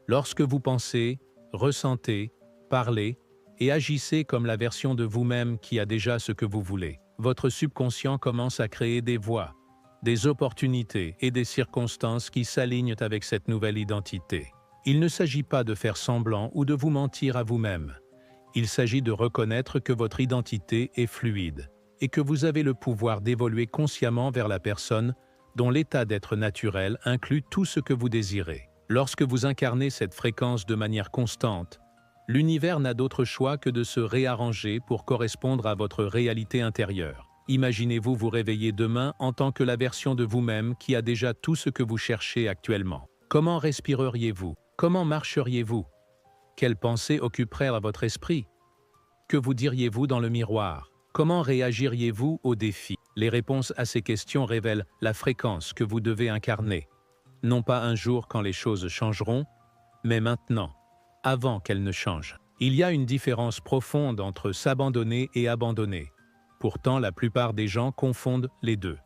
lorsque vous pensez, ressentez, parlez et agissez comme la version de vous-même qui a déjà ce que vous voulez, votre subconscient commence à créer des voies, des opportunités et des circonstances qui s'alignent avec cette nouvelle identité. Il ne s'agit pas de faire semblant ou de vous mentir à vous-même. Il s'agit de reconnaître que votre identité est fluide et que vous avez le pouvoir d'évoluer consciemment vers la personne dont l'état d'être naturel inclut tout ce que vous désirez. Lorsque vous incarnez cette fréquence de manière constante, l'univers n'a d'autre choix que de se réarranger pour correspondre à votre réalité intérieure. Imaginez-vous vous réveiller demain en tant que la version de vous-même qui a déjà tout ce que vous cherchez actuellement. Comment respireriez-vous? Comment marcheriez-vous? Quelles pensées occuperaient votre esprit? Que vous diriez-vous dans le miroir? Comment réagiriez-vous aux défis? Les réponses à ces questions révèlent la fréquence que vous devez incarner. Non pas un jour quand les choses changeront, mais maintenant, avant qu'elles ne changent. Il y a une différence profonde entre s'abandonner et abandonner. Pourtant, la plupart des gens confondent les deux.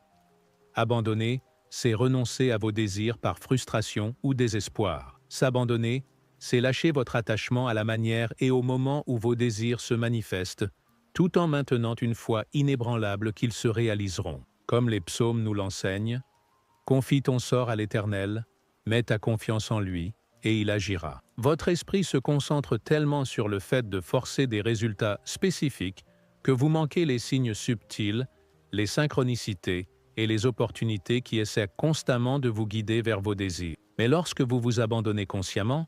Abandonner, c'est renoncer à vos désirs par frustration ou désespoir. S'abandonner, c'est lâcher votre attachement à la manière et au moment où vos désirs se manifestent, tout en maintenant une foi inébranlable qu'ils se réaliseront. Comme les psaumes nous l'enseignent, « Confie ton sort à l'Éternel, mets ta confiance en lui, et il agira. » Votre esprit se concentre tellement sur le fait de forcer des résultats spécifiques que vous manquez les signes subtils, les synchronicités et les opportunités qui essaient constamment de vous guider vers vos désirs. Mais lorsque vous vous abandonnez consciemment,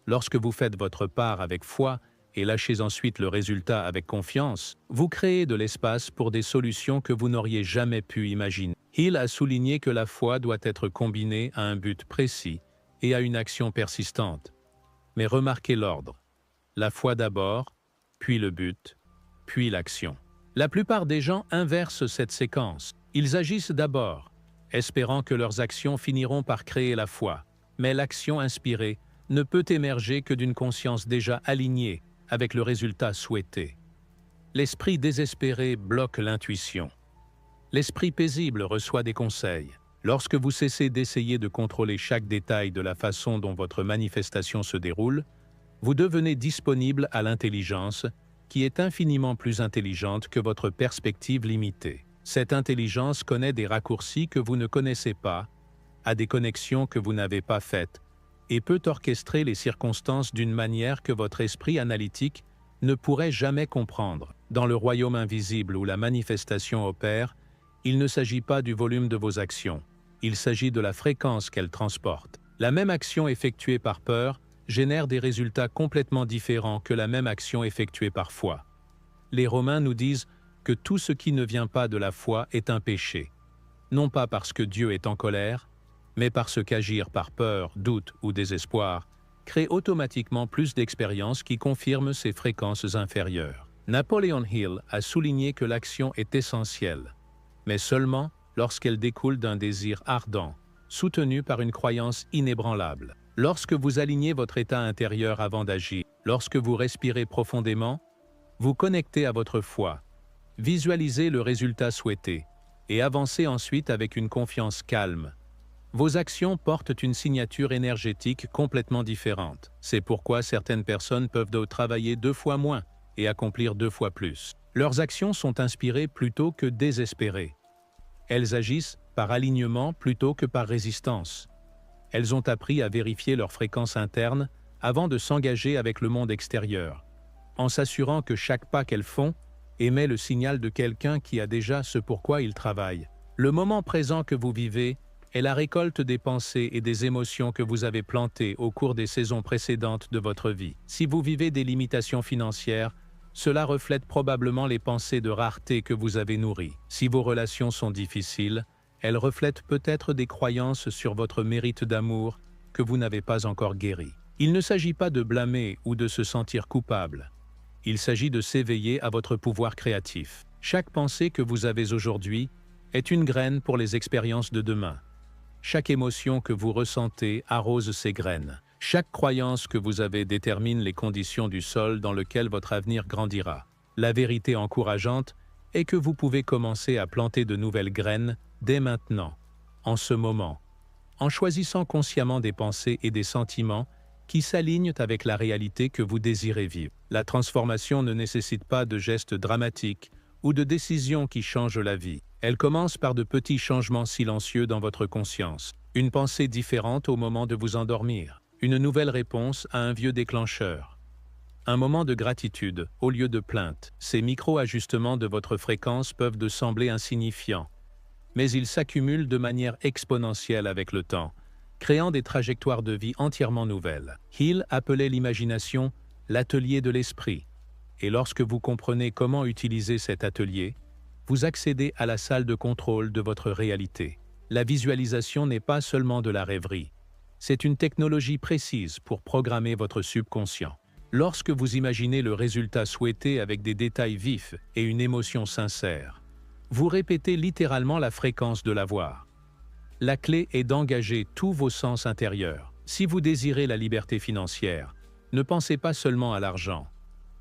lorsque vous faites votre part avec foi et lâchez ensuite le résultat avec confiance, vous créez de l'espace pour des solutions que vous n'auriez jamais pu imaginer. Hill a souligné que la foi doit être combinée à un but précis et à une action persistante. Mais remarquez l'ordre. La foi d'abord, puis le but, puis l'action. La plupart des gens inversent cette séquence. Ils agissent d'abord, espérant que leurs actions finiront par créer la foi. Mais l'action inspirée ne peut émerger que d'une conscience déjà alignée avec le résultat souhaité. L'esprit désespéré bloque l'intuition. L'esprit paisible reçoit des conseils. Lorsque vous cessez d'essayer de contrôler chaque détail de la façon dont votre manifestation se déroule, vous devenez disponible à l'intelligence, qui est infiniment plus intelligente que votre perspective limitée. Cette intelligence connaît des raccourcis que vous ne connaissez pas, a des connexions que vous n'avez pas faites, et peut orchestrer les circonstances d'une manière que votre esprit analytique ne pourrait jamais comprendre. Dans le royaume invisible où la manifestation opère, il ne s'agit pas du volume de vos actions, il s'agit de la fréquence qu'elles transportent. La même action effectuée par peur génère des résultats complètement différents que la même action effectuée par foi. Les Romains nous disent que tout ce qui ne vient pas de la foi est un péché, non pas parce que Dieu est en colère, mais parce qu'agir par peur, doute ou désespoir crée automatiquement plus d'expériences qui confirment ces fréquences inférieures. Napoleon Hill a souligné que l'action est essentielle, mais seulement lorsqu'elle découle d'un désir ardent, soutenu par une croyance inébranlable. Lorsque vous alignez votre état intérieur avant d'agir, lorsque vous respirez profondément, vous connectez à votre foi, visualisez le résultat souhaité et avancez ensuite avec une confiance calme. Vos actions portent une signature énergétique complètement différente. C'est pourquoi certaines personnes peuvent travailler 2 fois moins et accomplir 2 fois plus. Leurs actions sont inspirées plutôt que désespérées. Elles agissent par alignement plutôt que par résistance. Elles ont appris à vérifier leur fréquence interne avant de s'engager avec le monde extérieur, en s'assurant que chaque pas qu'elles font émet le signal de quelqu'un qui a déjà ce pourquoi il travaille. Le moment présent que vous vivez est la récolte des pensées et des émotions que vous avez plantées au cours des saisons précédentes de votre vie. Si vous vivez des limitations financières, cela reflète probablement les pensées de rareté que vous avez nourries. Si vos relations sont difficiles, elles reflètent peut-être des croyances sur votre mérite d'amour que vous n'avez pas encore guéri. Il ne s'agit pas de blâmer ou de se sentir coupable. Il s'agit de s'éveiller à votre pouvoir créatif. Chaque pensée que vous avez aujourd'hui est une graine pour les expériences de demain. Chaque émotion que vous ressentez arrose ces graines. Chaque croyance que vous avez détermine les conditions du sol dans lequel votre avenir grandira. La vérité encourageante est que vous pouvez commencer à planter de nouvelles graines dès maintenant, en ce moment, en choisissant consciemment des pensées et des sentiments qui s'alignent avec la réalité que vous désirez vivre. La transformation ne nécessite pas de gestes dramatiques ou de décisions qui changent la vie. Elle commence par de petits changements silencieux dans votre conscience. Une pensée différente au moment de vous endormir. Une nouvelle réponse à un vieux déclencheur. Un moment de gratitude au lieu de plainte. Ces micro-ajustements de votre fréquence peuvent sembler insignifiants, mais ils s'accumulent de manière exponentielle avec le temps, créant des trajectoires de vie entièrement nouvelles. Hill appelait l'imagination l'atelier de l'esprit. Et lorsque vous comprenez comment utiliser cet atelier, vous accédez à la salle de contrôle de votre réalité. La visualisation n'est pas seulement de la rêverie. C'est une technologie précise pour programmer votre subconscient. Lorsque vous imaginez le résultat souhaité avec des détails vifs et une émotion sincère, vous répétez littéralement la fréquence de l'avoir. La clé est d'engager tous vos sens intérieurs. Si vous désirez la liberté financière, ne pensez pas seulement à l'argent.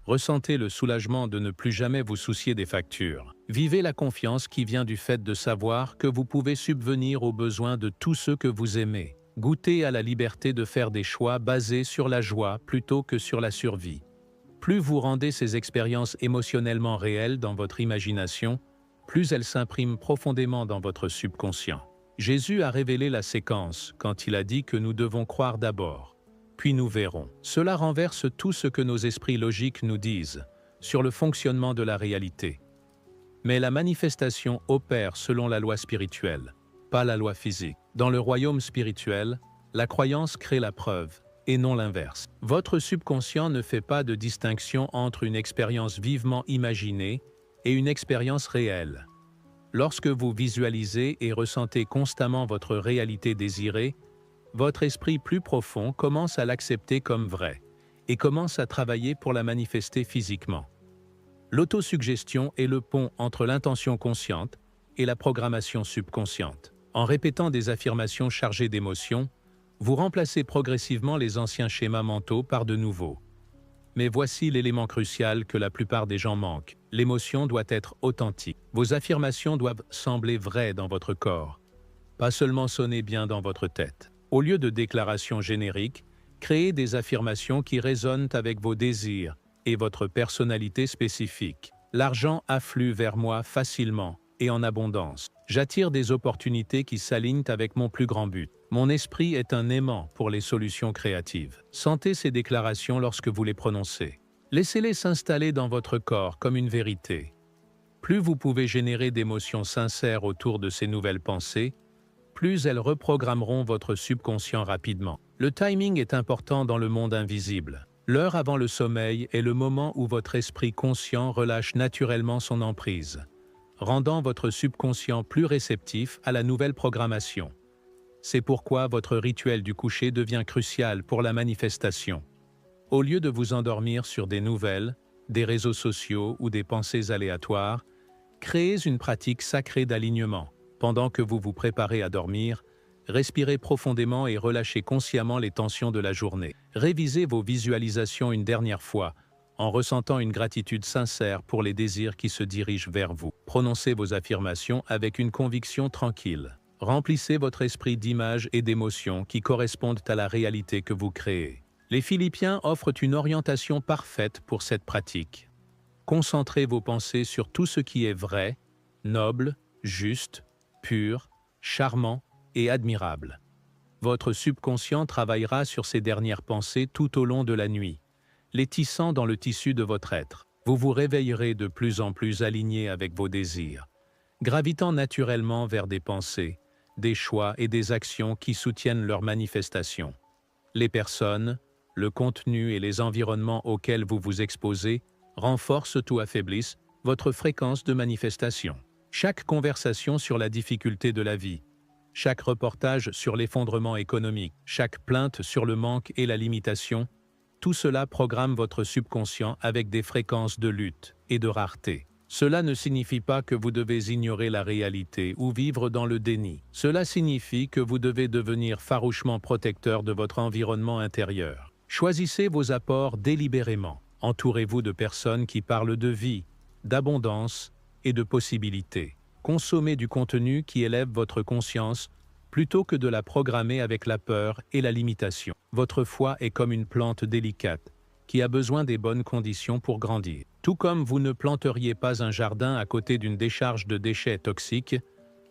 Ressentez le soulagement de ne plus jamais vous soucier des factures. Vivez la confiance qui vient du fait de savoir que vous pouvez subvenir aux besoins de tous ceux que vous aimez. Goûtez à la liberté de faire des choix basés sur la joie plutôt que sur la survie. Plus vous rendez ces expériences émotionnellement réelles dans votre imagination, plus elles s'impriment profondément dans votre subconscient. Jésus a révélé la séquence quand il a dit que nous devons croire d'abord, puis nous verrons. Cela renverse tout ce que nos esprits logiques nous disent sur le fonctionnement de la réalité. Mais la manifestation opère selon la loi spirituelle, pas la loi physique. Dans le royaume spirituel, la croyance crée la preuve, et non l'inverse. Votre subconscient ne fait pas de distinction entre une expérience vivement imaginée et une expérience réelle. Lorsque vous visualisez et ressentez constamment votre réalité désirée, votre esprit plus profond commence à l'accepter comme vrai et commence à travailler pour la manifester physiquement. L'autosuggestion est le pont entre l'intention consciente et la programmation subconsciente. En répétant des affirmations chargées d'émotions, vous remplacez progressivement les anciens schémas mentaux par de nouveaux. Mais voici l'élément crucial que la plupart des gens manquent. L'émotion doit être authentique. Vos affirmations doivent sembler vraies dans votre corps, pas seulement sonner bien dans votre tête. Au lieu de déclarations génériques, créez des affirmations qui résonnent avec vos désirs et votre personnalité spécifique. L'argent afflue vers moi facilement et en abondance. J'attire des opportunités qui s'alignent avec mon plus grand but. Mon esprit est un aimant pour les solutions créatives. Sentez ces déclarations lorsque vous les prononcez. Laissez-les s'installer dans votre corps comme une vérité. Plus vous pouvez générer d'émotions sincères autour de ces nouvelles pensées, plus elles reprogrammeront votre subconscient rapidement. Le timing est important dans le monde invisible. L'heure avant le sommeil est le moment où votre esprit conscient relâche naturellement son emprise, rendant votre subconscient plus réceptif à la nouvelle programmation. C'est pourquoi votre rituel du coucher devient crucial pour la manifestation. Au lieu de vous endormir sur des nouvelles, des réseaux sociaux ou des pensées aléatoires, créez une pratique sacrée d'alignement. Pendant que vous vous préparez à dormir, respirez profondément et relâchez consciemment les tensions de la journée. Révisez vos visualisations une dernière fois, en ressentant une gratitude sincère pour les désirs qui se dirigent vers vous. Prononcez vos affirmations avec une conviction tranquille. Remplissez votre esprit d'images et d'émotions qui correspondent à la réalité que vous créez. Les Philippiens offrent une orientation parfaite pour cette pratique. Concentrez vos pensées sur tout ce qui est vrai, noble, juste, pur, charmant et admirable. Votre subconscient travaillera sur ces dernières pensées tout au long de la nuit, les tissant dans le tissu de votre être. Vous vous réveillerez de plus en plus aligné avec vos désirs, gravitant naturellement vers des pensées, des choix et des actions qui soutiennent leur manifestation. Les personnes, le contenu et les environnements auxquels vous vous exposez renforcent ou affaiblissent votre fréquence de manifestation. Chaque conversation sur la difficulté de la vie, chaque reportage sur l'effondrement économique, chaque plainte sur le manque et la limitation, tout cela programme votre subconscient avec des fréquences de lutte et de rareté. Cela ne signifie pas que vous devez ignorer la réalité ou vivre dans le déni. Cela signifie que vous devez devenir farouchement protecteur de votre environnement intérieur. Choisissez vos apports délibérément. Entourez-vous de personnes qui parlent de vie, d'abondance et de possibilités. Consommez du contenu qui élève votre conscience plutôt que de la programmer avec la peur et la limitation. Votre foi est comme une plante délicate qui a besoin des bonnes conditions pour grandir. Tout comme vous ne planteriez pas un jardin à côté d'une décharge de déchets toxiques,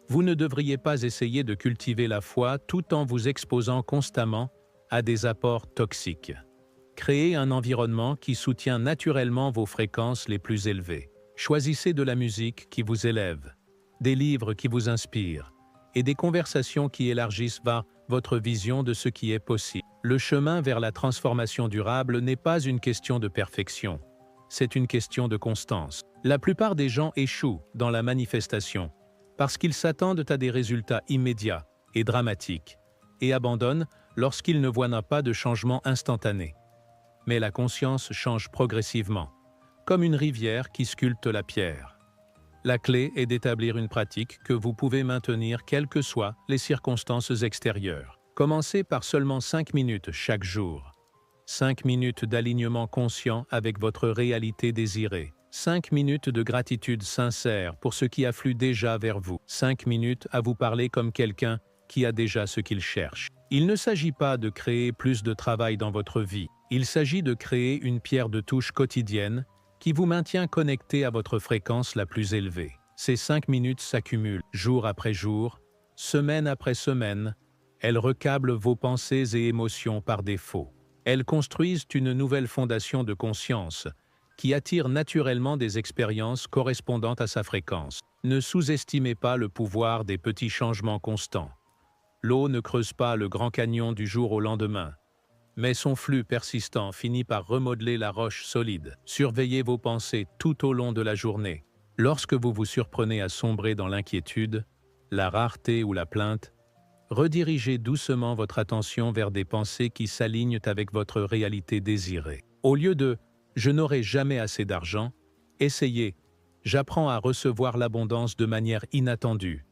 vous ne devriez pas essayer de cultiver la foi tout en vous exposant constamment à des apports toxiques. Créez un environnement qui soutient naturellement vos fréquences les plus élevées. Choisissez de la musique qui vous élève, des livres qui vous inspirent et des conversations qui élargissent votre vision de ce qui est possible. Le chemin vers la transformation durable n'est pas une question de perfection, c'est une question de constance. La plupart des gens échouent dans la manifestation parce qu'ils s'attendent à des résultats immédiats et dramatiques et abandonnent lorsqu'ils ne voient pas de changement instantané. Mais la conscience change progressivement, comme une rivière qui sculpte la pierre. La clé est d'établir une pratique que vous pouvez maintenir quelles que soient les circonstances extérieures. Commencez par seulement 5 minutes chaque jour. 5 minutes d'alignement conscient avec votre réalité désirée. 5 minutes de gratitude sincère pour ce qui afflue déjà vers vous. 5 minutes à vous parler comme quelqu'un qui a déjà ce qu'il cherche. Il ne s'agit pas de créer plus de travail dans votre vie. Il s'agit de créer une pierre de touche quotidienne qui vous maintient connecté à votre fréquence la plus élevée. Ces 5 minutes s'accumulent jour après jour, semaine après semaine. Elles recablent vos pensées et émotions par défaut. Elles construisent une nouvelle fondation de conscience qui attire naturellement des expériences correspondantes à sa fréquence. Ne sous-estimez pas le pouvoir des petits changements constants. L'eau ne creuse pas le grand canyon du jour au lendemain, mais son flux persistant finit par remodeler la roche solide. Surveillez vos pensées tout au long de la journée. Lorsque vous vous surprenez à sombrer dans l'inquiétude, la rareté ou la plainte, redirigez doucement votre attention vers des pensées qui s'alignent avec votre réalité désirée. Au lieu de « je n'aurai jamais assez d'argent », essayez « j'apprends à recevoir l'abondance de manière inattendue ».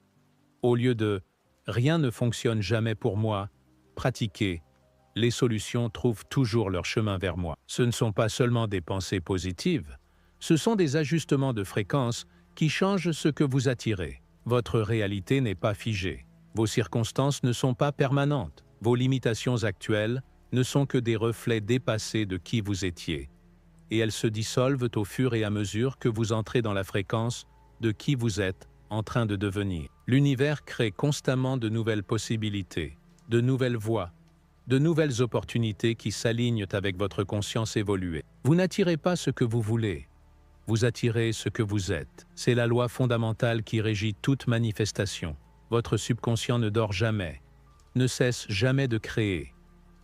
Au lieu de « rien ne fonctionne jamais pour moi », pratiquez « les solutions trouvent toujours leur chemin vers moi ». Ce ne sont pas seulement des pensées positives, ce sont des ajustements de fréquence qui changent ce que vous attirez. Votre réalité n'est pas figée. Vos circonstances ne sont pas permanentes. Vos limitations actuelles ne sont que des reflets dépassés de qui vous étiez. Et elles se dissolvent au fur et à mesure que vous entrez dans la fréquence de qui vous êtes en train de devenir. L'univers crée constamment de nouvelles possibilités, de nouvelles voies, de nouvelles opportunités qui s'alignent avec votre conscience évoluée. Vous n'attirez pas ce que vous voulez, vous attirez ce que vous êtes. C'est la loi fondamentale qui régit toute manifestation. Votre subconscient ne dort jamais, ne cesse jamais de créer,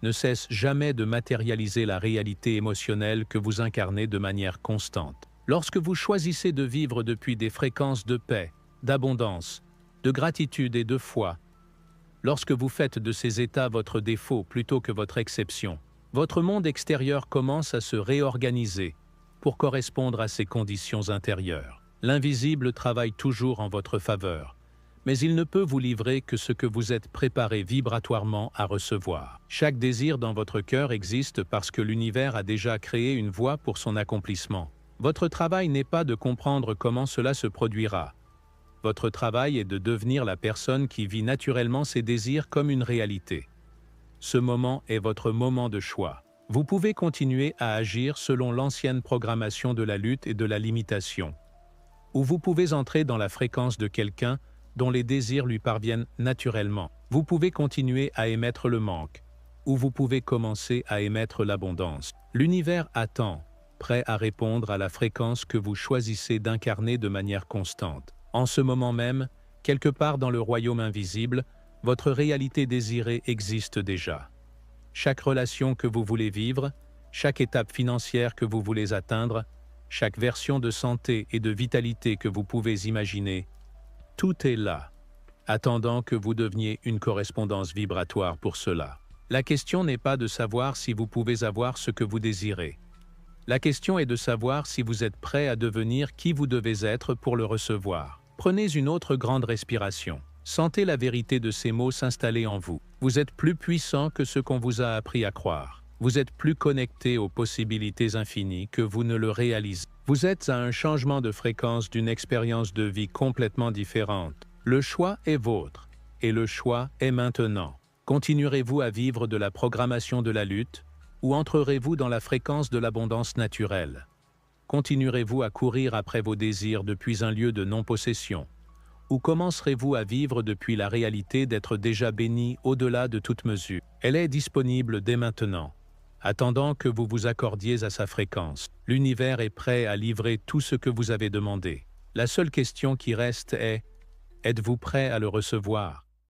ne cesse jamais de matérialiser la réalité émotionnelle que vous incarnez de manière constante. Lorsque vous choisissez de vivre depuis des fréquences de paix, d'abondance, de gratitude et de foi, lorsque vous faites de ces états votre défaut plutôt que votre exception, votre monde extérieur commence à se réorganiser pour correspondre à ces conditions intérieures. L'invisible travaille toujours en votre faveur, mais il ne peut vous livrer que ce que vous êtes préparé vibratoirement à recevoir. Chaque désir dans votre cœur existe parce que l'univers a déjà créé une voie pour son accomplissement. Votre travail n'est pas de comprendre comment cela se produira. Votre travail est de devenir la personne qui vit naturellement ses désirs comme une réalité. Ce moment est votre moment de choix. Vous pouvez continuer à agir selon l'ancienne programmation de la lutte et de la limitation, ou vous pouvez entrer dans la fréquence de quelqu'un dont les désirs lui parviennent naturellement. Vous pouvez continuer à émettre le manque, ou vous pouvez commencer à émettre l'abondance. L'univers attend, prêt à répondre à la fréquence que vous choisissez d'incarner de manière constante. En ce moment même, quelque part dans le royaume invisible, votre réalité désirée existe déjà. Chaque relation que vous voulez vivre, chaque étape financière que vous voulez atteindre, chaque version de santé et de vitalité que vous pouvez imaginer, tout est là, attendant que vous deveniez une correspondance vibratoire pour cela. La question n'est pas de savoir si vous pouvez avoir ce que vous désirez. La question est de savoir si vous êtes prêt à devenir qui vous devez être pour le recevoir. Prenez une autre grande respiration. Sentez la vérité de ces mots s'installer en vous. Vous êtes plus puissant que ce qu'on vous a appris à croire. Vous êtes plus connecté aux possibilités infinies que vous ne le réalisez. Vous êtes à un changement de fréquence d'une expérience de vie complètement différente. Le choix est vôtre, et le choix est maintenant. Continuerez-vous à vivre de la programmation de la lutte, ou entrerez-vous dans la fréquence de l'abondance naturelle? Continuerez-vous à courir après vos désirs depuis un lieu de non-possession? Ou commencerez-vous à vivre depuis la réalité d'être déjà béni au-delà de toute mesure? Elle est disponible dès maintenant. Attendant que vous vous accordiez à sa fréquence, l'univers est prêt à livrer tout ce que vous avez demandé. La seule question qui reste est: êtes-vous prêt à le recevoir?